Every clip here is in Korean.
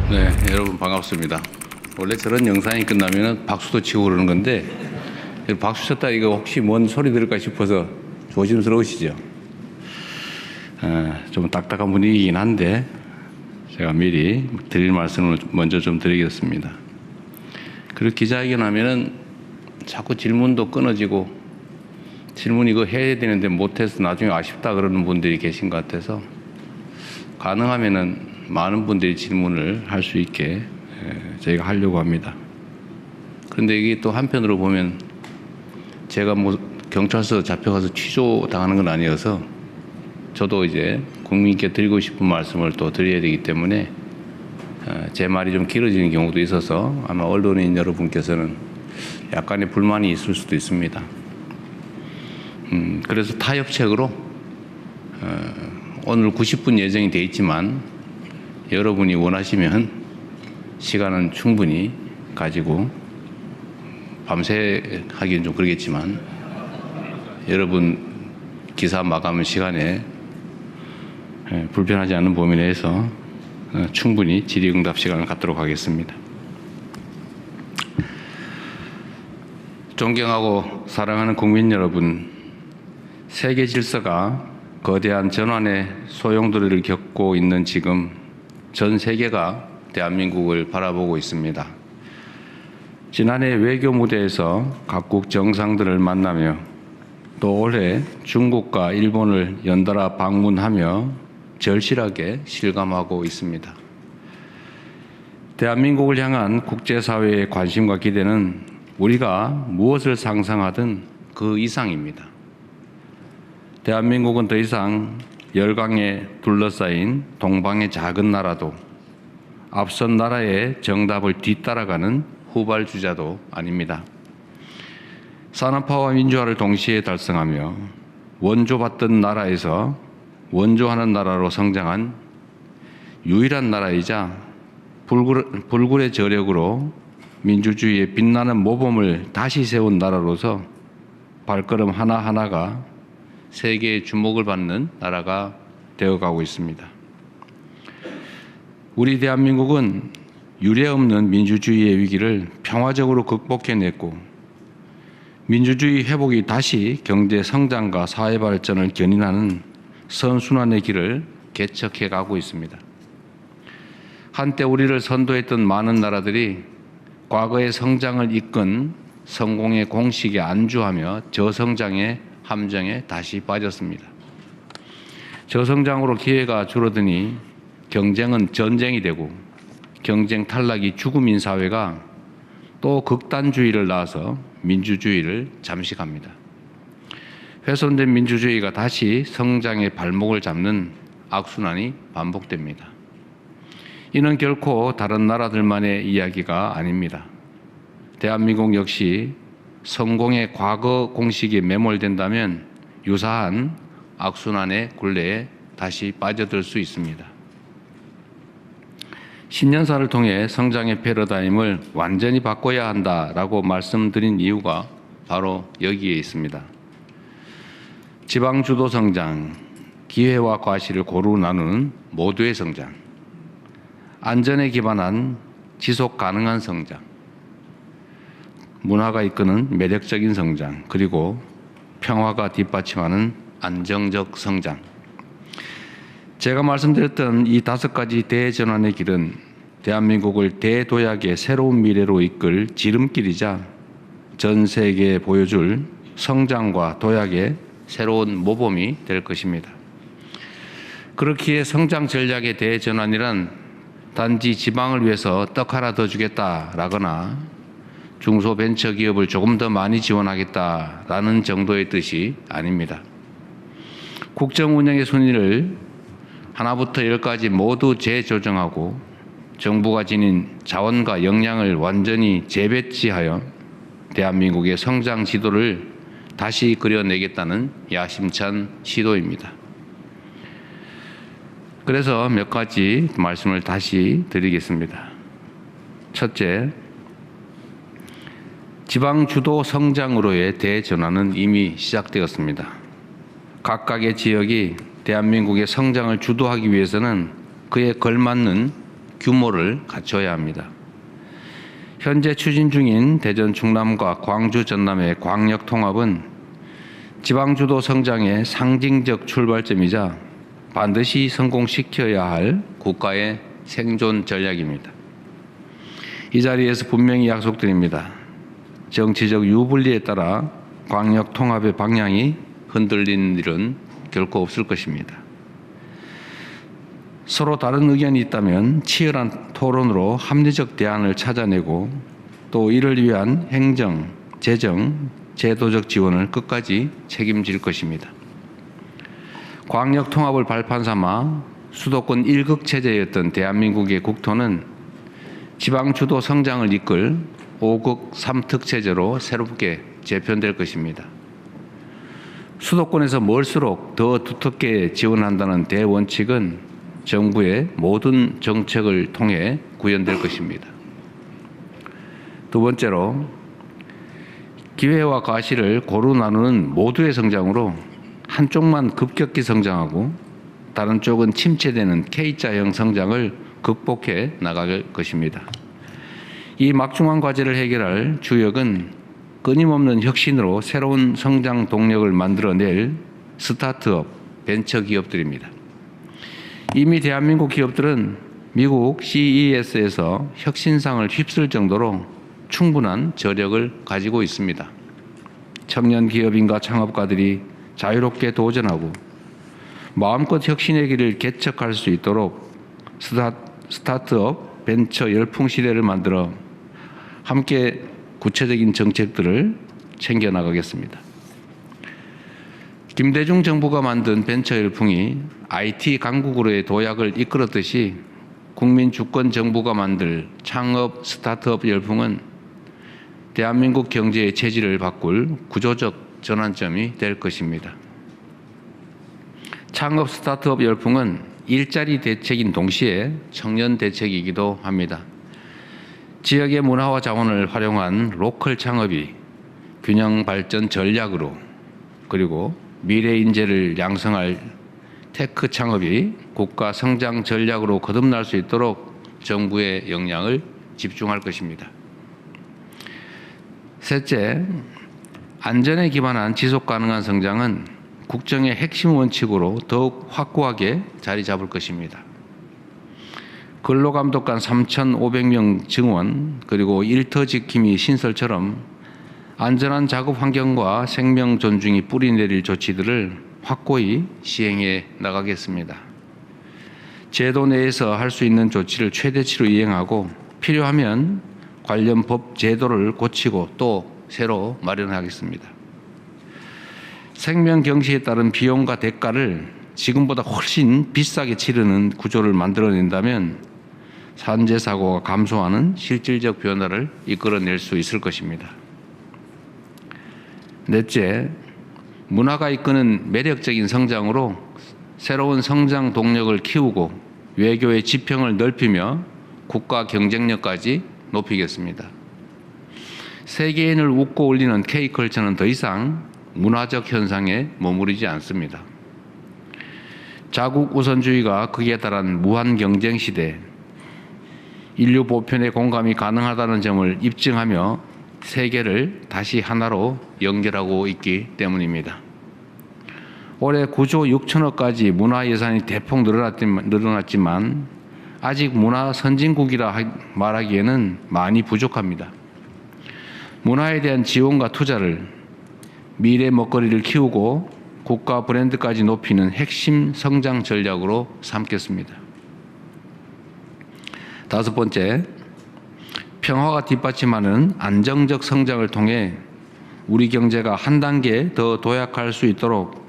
네, 여러분 반갑습니다. 원래 저런 영상이 끝나면 박수도 치고 그러는 건데 박수 쳤다 이거 혹시 뭔 소리 들을까 싶어서 조심스러우시죠? 좀 딱딱한 분위기이긴 한데 제가 미리 드릴 말씀을 먼저 좀 드리겠습니다. 그리고 기자회견 하면은 자꾸 질문도 끊어지고 질문 이거 해야 되는데 못해서 나중에 아쉽다 그러는 분들이 계신 것 같아서 가능하면은 많은 분들이 질문을 할 수 있게 저희가 하려고 합니다. 그런데 이게 또 한편으로 보면 제가 뭐 경찰서 잡혀가서 취조당하는 건 아니어서 저도 이제 국민께 드리고 싶은 말씀을 또 드려야 되기 때문에 제 말이 좀 길어지는 경우도 있어서 아마 언론인 여러분께서는 약간의 불만이 있을 수도 있습니다. 그래서 타협책으로 오늘 90분 예정이 돼 있지만 여러분이 원하시면 시간은 충분히 가지고 밤새 하기는 좀 그러겠지만 여러분 기사 마감 시간에 불편하지 않은 범위 내에서 충분히 질의응답 시간을 갖도록 하겠습니다. 존경하고 사랑하는 국민 여러분, 세계 질서가 거대한 전환의 소용돌이를 겪고 있는 지금 전 세계가 대한민국을 바라보고 있습니다. 지난해 외교 무대에서 각국 정상들을 만나며 또 올해 중국과 일본을 연달아 방문하며 절실하게 실감하고 있습니다. 대한민국을 향한 국제사회의 관심과 기대는 우리가 무엇을 상상하든 그 이상입니다. 대한민국은 더 이상 열강에 둘러싸인 동방의 작은 나라도 앞선 나라의 정답을 뒤따라가는 후발주자도 아닙니다. 산업화와 민주화를 동시에 달성하며 원조받던 나라에서 원조하는 나라로 성장한 유일한 나라이자 불굴의 저력으로 민주주의의 빛나는 모범을 다시 세운 나라로서 발걸음 하나하나가 세계의 주목을 받는 나라가 되어가고 있습니다. 우리 대한민국은 유례없는 민주주의의 위기를 평화적으로 극복해냈고 민주주의 회복이 다시 경제 성장과 사회 발전을 견인하는 선순환의 길을 개척해 가고 있습니다. 한때 우리를 선도했던 많은 나라들이 과거의 성장을 이끈 성공의 공식에 안주하며 저성장의 함정에 다시 빠졌습니다. 저성장으로 기회가 줄어드니 경쟁은 전쟁이 되고 경쟁 탈락이 죽음인 사회가 또 극단주의를 낳아서 민주주의를 잠식합니다. 훼손된 민주주의가 다시 성장의 발목을 잡는 악순환이 반복됩니다. 이는 결코 다른 나라들만의 이야기가 아닙니다. 대한민국 역시 성공의 과거 공식에 매몰된다면 유사한 악순환의 굴레에 다시 빠져들 수 있습니다. 신년사를 통해 성장의 패러다임을 완전히 바꿔야 한다라고 말씀드린 이유가 바로 여기에 있습니다. 지방주도 성장, 기회와 과실을 고루 나누는 모두의 성장, 안전에 기반한 지속 가능한 성장, 문화가 이끄는 매력적인 성장, 그리고 평화가 뒷받침하는 안정적 성장. 제가 말씀드렸던 이 5가지 대전환의 길은 대한민국을 대도약의 새로운 미래로 이끌 지름길이자 전 세계에 보여줄 성장과 도약의 새로운 모범이 될 것입니다. 그렇기에 성장 전략의 대전환이란 단지 지방을 위해서 떡 하나 더 주겠다라거나 중소벤처기업을 조금 더 많이 지원하겠다라는 정도의 뜻이 아닙니다. 국정운영의 순위를 하나부터 10까지 모두 재조정하고 정부가 지닌 자원과 역량을 완전히 재배치하여 대한민국의 성장 지도를 다시 그려내겠다는 야심찬 시도입니다. 그래서 몇 가지 말씀을 다시 드리겠습니다. 첫째, 지방 주도 성장으로의 대전환은 이미 시작되었습니다. 각각의 지역이 대한민국의 성장을 주도하기 위해서는 그에 걸맞는 규모를 갖춰야 합니다. 현재 추진 중인 대전 충남과 광주 전남의 광역 통합은 지방주도 성장의 상징적 출발점이자 반드시 성공시켜야 할 국가의 생존 전략입니다. 이 자리에서 분명히 약속드립니다. 정치적 유불리에 따라 광역 통합의 방향이 흔들리는 일은 결코 없을 것입니다. 서로 다른 의견이 있다면 치열한 토론으로 합리적 대안을 찾아내고 또 이를 위한 행정, 재정, 제도적 지원을 끝까지 책임질 것입니다. 광역 통합을 발판 삼아 수도권 1극 체제였던 대한민국의 국토는 지방 주도 성장을 이끌 5극 3특 체제로 새롭게 재편될 것입니다. 수도권에서 멀수록 더 두텁게 지원한다는 대원칙은 정부의 모든 정책을 통해 구현될 것입니다. 두 번째로, 기회와 과실을 고루 나누는 모두의 성장으로 한쪽만 급격히 성장하고 다른 쪽은 침체되는 K자형 성장을 극복해 나갈 것입니다. 이 막중한 과제를 해결할 주역은 끊임없는 혁신으로 새로운 성장 동력을 만들어낼 스타트업, 벤처 기업들입니다. 이미 대한민국 기업들은 미국 CES에서 혁신상을 휩쓸 정도로 충분한 저력을 가지고 있습니다. 청년 기업인과 창업가들이 자유롭게 도전하고 마음껏 혁신의 길을 개척할 수 있도록 스타트업 벤처 열풍 시대를 만들어 함께 구체적인 정책들을 챙겨나가겠습니다. 김대중 정부가 만든 벤처 열풍이 IT 강국으로의 도약을 이끌었듯이 국민 주권 정부가 만들 창업 스타트업 열풍은 대한민국 경제의 체질을 바꿀 구조적 전환점이 될 것입니다. 창업 스타트업 열풍은 일자리 대책인 동시에 청년 대책이기도 합니다. 지역의 문화와 자원을 활용한 로컬 창업이 균형 발전 전략으로, 그리고 미래 인재를 양성할 테크 창업이 국가 성장 전략으로 거듭날 수 있도록 정부의 역량을 집중할 것입니다. 셋째, 안전에 기반한 지속 가능한 성장은 국정의 핵심 원칙으로 더욱 확고하게 자리 잡을 것입니다. 근로감독관 3,500명 증원, 그리고 일터 지킴이 신설처럼 안전한 작업 환경과 생명 존중이 뿌리내릴 조치들을 확고히 시행해 나가겠습니다. 제도 내에서 할 수 있는 조치를 최대치로 이행하고 필요하면 관련 법 제도를 고치고 또 새로 마련하겠습니다. 생명 경시에 따른 비용과 대가를 지금보다 훨씬 비싸게 치르는 구조를 만들어낸다면 산재 사고가 감소하는 실질적 변화를 이끌어낼 수 있을 것입니다. 넷째, 문화가 이끄는 매력적인 성장으로 새로운 성장 동력을 키우고 외교의 지평을 넓히며 국가 경쟁력까지 높이겠습니다. 세계인을 웃고 올리는 K컬처는 더 이상 문화적 현상에 머무르지 않습니다. 자국 우선주의가 극에 달한 무한 경쟁 시대, 인류 보편의 공감이 가능하다는 점을 입증하며 세계를 다시 하나로 연결하고 있기 때문입니다. 올해 9조 6천억까지 문화 예산이 대폭 늘어났지만 아직 문화 선진국이라 말하기에는 많이 부족합니다. 문화에 대한 지원과 투자를 미래 먹거리를 키우고 국가 브랜드까지 높이는 핵심 성장 전략으로 삼겠습니다. 다섯 번째, 평화가 뒷받침하는 안정적 성장을 통해 우리 경제가 한 단계 더 도약할 수 있도록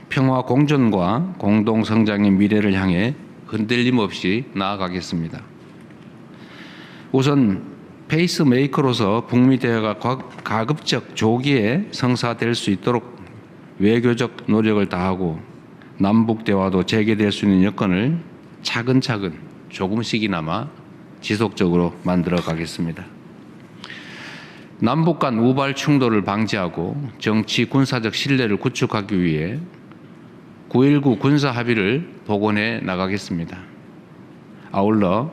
평화 공존과 공동 성장의 미래를 향해 흔들림 없이 나아가겠습니다. 우선 페이스메이커로서 북미 대화가 가급적 조기에 성사될 수 있도록 외교적 노력을 다하고 남북 대화도 재개될 수 있는 여건을 차근차근 조금씩이나마 지속적으로 만들어 가겠습니다. 남북 간 우발 충돌을 방지하고 정치 군사적 신뢰를 구축하기 위해 9.19 군사 합의를 복원해 나가겠습니다. 아울러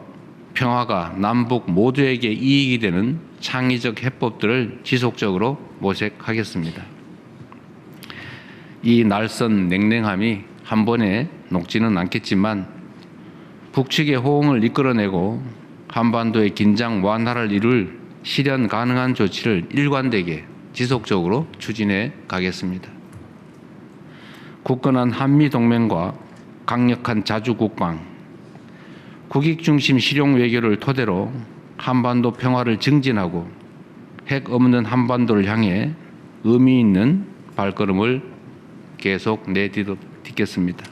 평화가 남북 모두에게 이익이 되는 창의적 해법들을 지속적으로 모색하겠습니다. 이 날선 냉랭함이 한 번에 녹지는 않겠지만 북측의 호응을 이끌어내고 한반도의 긴장 완화를 이룰 실현 가능한 조치를 일관되게 지속적으로 추진해 가겠습니다. 굳건한 한미동맹과 강력한 자주국방, 국익중심 실용 외교를 토대로 한반도 평화를 증진하고 핵 없는 한반도를 향해 의미 있는 발걸음을 계속 내딛겠습니다.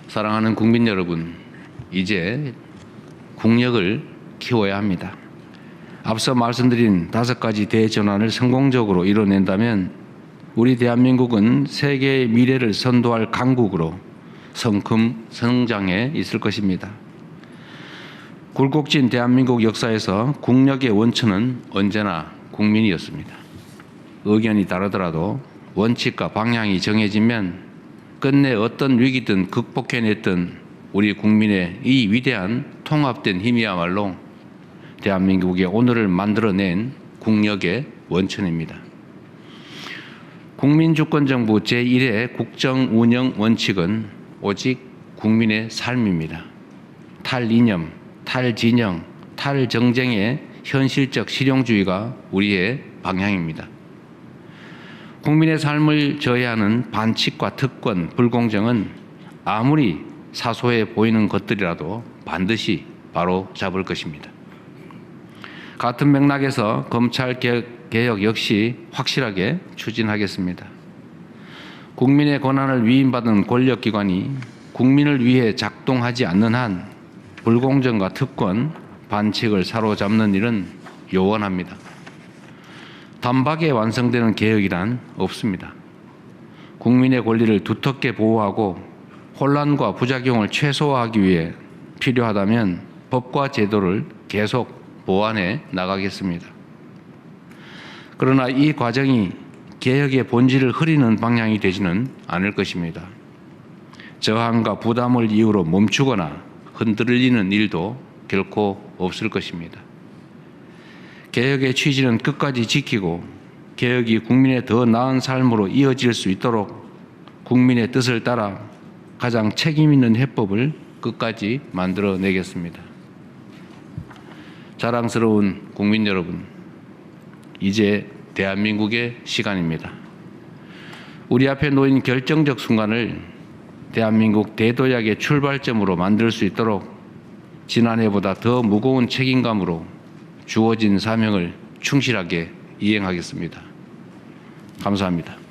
사랑하는 국민 여러분, 이제 국력을 키워야 합니다. 앞서 말씀드린 5가지 대전환을 성공적으로 이뤄낸다면 우리 대한민국은 세계의 미래를 선도할 강국으로 성큼 성장해 있을 것입니다. 굴곡진 대한민국 역사에서 국력의 원천은 언제나 국민이었습니다. 의견이 다르더라도 원칙과 방향이 정해지면 끝내 어떤 위기든 극복해냈던 우리 국민의 이 위대한 통합된 힘이야말로 대한민국의 오늘을 만들어낸 국력의 원천입니다. 국민주권정부 제1의 국정운영 원칙은 오직 국민의 삶입니다. 탈이념, 탈진영, 탈정쟁의 현실적 실용주의가 우리의 방향입니다. 국민의 삶을 저해하는 반칙과 특권, 불공정은 아무리 사소해 보이는 것들이라도 반드시 바로 잡을 것입니다. 같은 맥락에서 검찰개혁 역시 확실하게 추진하겠습니다. 국민의 권한을 위임받은 권력기관이 국민을 위해 작동하지 않는 한 불공정과 특권, 반칙을 사로잡는 일은 요원합니다. 단박에 완성되는 개혁이란 없습니다. 국민의 권리를 두텁게 보호하고 혼란과 부작용을 최소화하기 위해 필요하다면 법과 제도를 계속 보완해 나가겠습니다. 그러나 이 과정이 개혁의 본질을 흐리는 방향이 되지는 않을 것입니다. 저항과 부담을 이유로 멈추거나 흔들리는 일도 결코 없을 것입니다. 개혁의 취지는 끝까지 지키고 개혁이 국민의 더 나은 삶으로 이어질 수 있도록 국민의 뜻을 따라 가장 책임 있는 해법을 끝까지 만들어내겠습니다. 자랑스러운 국민 여러분, 이제 대한민국의 시간입니다. 우리 앞에 놓인 결정적 순간을 대한민국 대도약의 출발점으로 만들 수 있도록 지난해보다 더 무거운 책임감으로 주어진 사명을 충실하게 이행하겠습니다. 감사합니다.